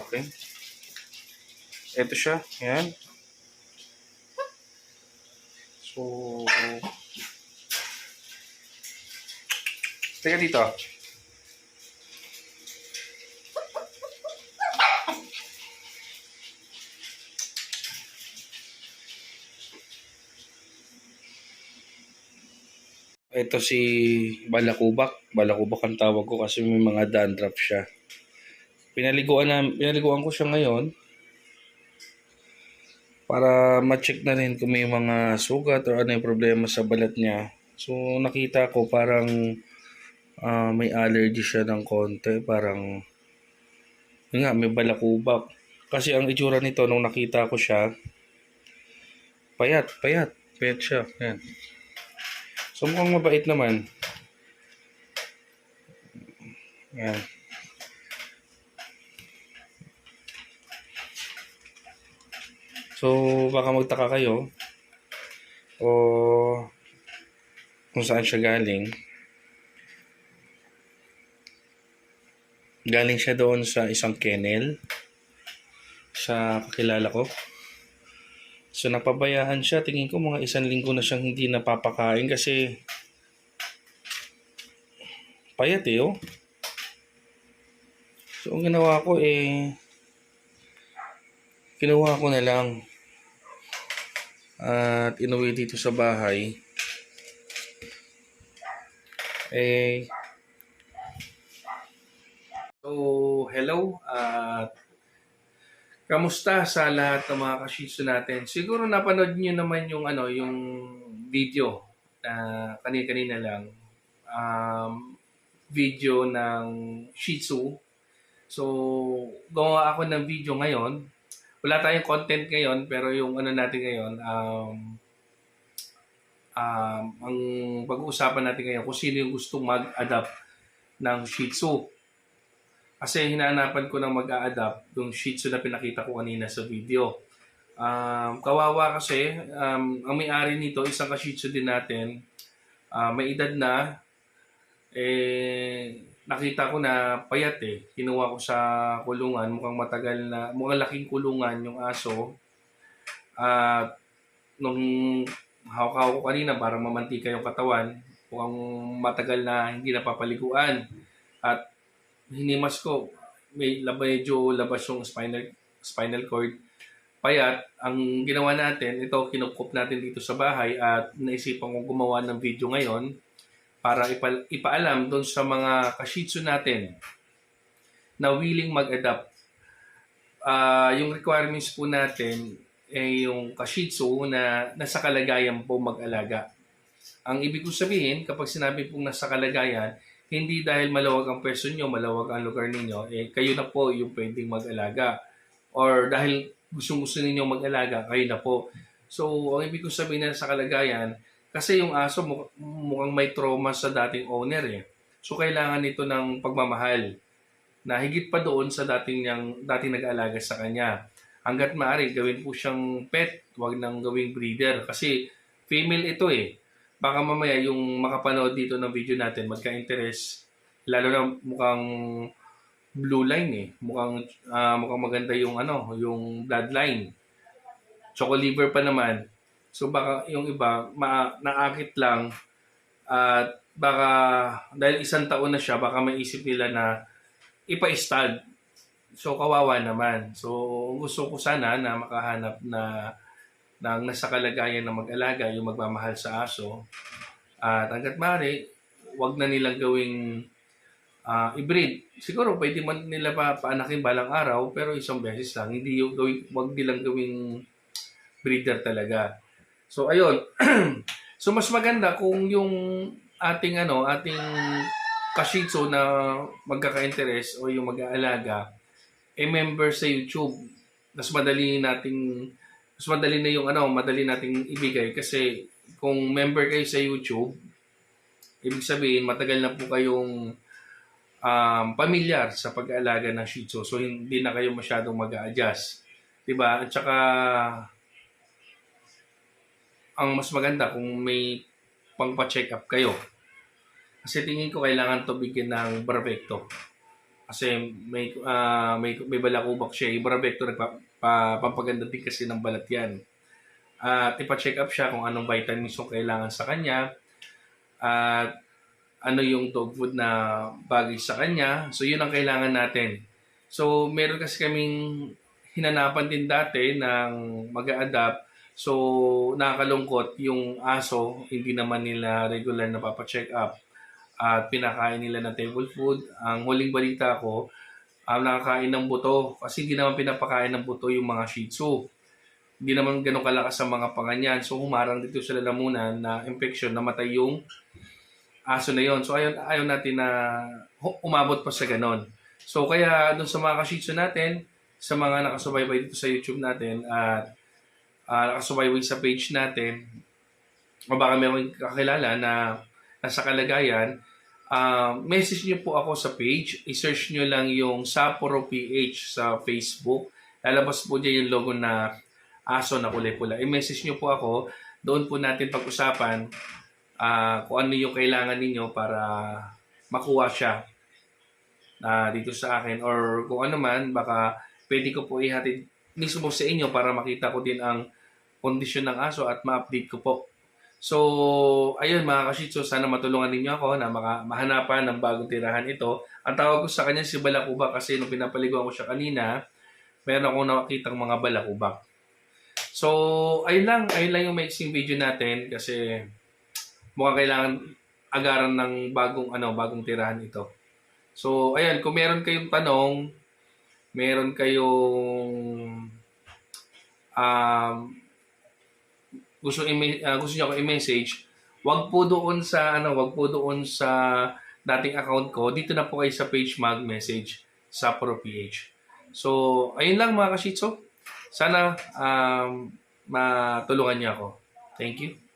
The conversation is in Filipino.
Okay. Ito siya. Yan. So, teka dito. Ito si Balakubak. Balakubak ang tawag ko kasi may mga dandruff siya. Pinaliguan ko siya ngayon para ma-check na rin kung may mga sugat o ano yung problema sa balat niya. So nakita ko parang may allergy siya ng konti. Parang yun nga, may balakubak. Kasi ang itsura nito nung nakita ko siya, payat siya. Yan. So mukhang mabait naman. Yan. So baka magtaka kayo o kung saan siya galing. Galing siya doon sa isang kennel sa kakilala ko. So napabayaan siya. Tingin ko mga 1 linggo na siyang hindi napapakain kasi payat oh. So ang ginawa ko kinuha ko na lang at inuwi dito sa bahay. So hello kamusta sa lahat ng mga ka-shih tzu natin? Siguro napanood niyo naman yung yung video na kanina lang. Video ng Shih Tzu. So, gawa ako ng video ngayon. Wala tayong content ngayon, pero yung natin ngayon, ang pag-uusapan natin ngayon kung sino yung gustong mag-adapt ng Shih Tzu. Kasi hinahanapan ko ng mag-a-adapt yung Shih Tzu na pinakita ko kanina sa video. Kawawa kasi, ang may-ari nito, isang ka-Shih Tzu din natin, may edad na, nakita ko na payat Kinuha ko sa kulungan, mukhang laking kulungan yung aso. At nung hawak ko kanina, parang mamantika yung katawan, mukhang matagal na hindi napapaliguan. At hinimas ko, medyo labas yung spinal cord. Payat, ang ginawa natin, ito kinukup natin dito sa bahay at naisipan kong gumawa ng video ngayon para ipaalam doon sa mga ka-Shih Tzu natin na willing mag-adapt. Yung requirements po natin yung ka-Shih Tzu na nasa kalagayan po mag-alaga. Ang ibig ko sabihin, kapag sinabi pong nasa kalagayan, hindi dahil maluwag ang person nyo, maluwag ang lugar ninyo, kayo na po yung pwedeng mag-alaga. Or dahil gusto ninyo mag-alaga, kayo na po. So, ang ibig ko sabihin na sa kalagayan, kasi yung aso mukhang may trauma sa dating owner So, kailangan nito ng pagmamahal na higit pa doon sa dating nag-aalaga sa kanya. Hanggat maaari, gawin po siyang pet, huwag nang gawing breeder. Kasi female ito Baka mamaya yung makapanood dito ng video natin, magka-interest, lalo na mukhang blue line Mukhang maganda yung yung bloodline. Choco liver pa naman. So baka yung iba naakit lang at baka dahil 1 taon na siya, baka maisip nila na ipa-stud. So kawawa naman. So gusto ko sana na makahanap na nasa kalagayan na mag-alaga, yung magmamahal sa aso. At hanggat maaari, wag na nilang gawing i-breed. Siguro pwede man nila paanakin balang araw, pero isang beses lang. Wag nilang gawing breeder talaga. So ayun. So mas maganda kung yung ating ka-Shih Tzu na magkaka-interest o yung mag-aalaga member sa YouTube. Madali nating ibigay kasi kung member kayo sa YouTube, ibig sabihin matagal na po kayong pamilyar sa pag-aalaga ng Shih Tzu. So hindi na kayo masyadong mag-a-adjust. 'Di ba? At saka ang mas maganda kung may pangpa-check up kayo. Kasi tingin ko kailangan to bigyan ng perfecto. Kasi may balakubak siya. Yung Bravecto pampaganda din kasi ng balat yan. At ipa-check up siya kung anong vitamins yung kailangan sa kanya. At ano yung dog food na bagay sa kanya. So, yun ang kailangan natin. So, meron kasi kaming hinanapan din dati ng mag-a-adapt. So, nakakalungkot yung aso, hindi naman nila regular na papacheck up at pinakain nila ng table food. Ang huling balita ko, nakakain ng buto kasi hindi naman pinapakain ng buto yung mga Shih Tzu. Hindi naman ganun kalakas sa mga panganyan. So, humarang dito sa lalamunan na infection, namatay yung aso na yon. So ayaw natin na umabot pa sa ganon. So kaya doon sa mga ka-shih tzu natin, sa mga nakasubaybay dito sa YouTube natin at nakasubaybay sa page natin, o baka meron kakilala na nasa kalagayan, message niyo po ako sa page. I-search niyo lang yung Sapporo PH sa Facebook. Lalabas po dyan yung logo na aso na kulay pula. I-message niyo po ako. Doon po natin pag-usapan kung ano yung kailangan ninyo para makuha siya dito sa akin, or kung ano man, baka pwede ko po ihatid mismo sa inyo para makita ko din ang kondisyon ng aso at ma-update ko po. So, ayun mga ka-shih tzu, sana matulungan ninyo ako na mahanapan ng bagong tirahan ito. Ang tawag ko sa kanya si Balakubak kasi nung pinapaliguan ko siya kanina, meron akong nakakitang mga balakubak. So, ayun lang yung mixing video natin kasi mukhang kailangan agaran ng bagong tirahan ito. So, ayan, kung meron kayong tanong, meron kayong gusto niyo ako i-message, wag po doon sa dating account ko. Dito na po kayo sa page mag-message sa ProPH. So, ayun lang mga ka-shih tzu. Sana matulungan niyo ako. Thank you.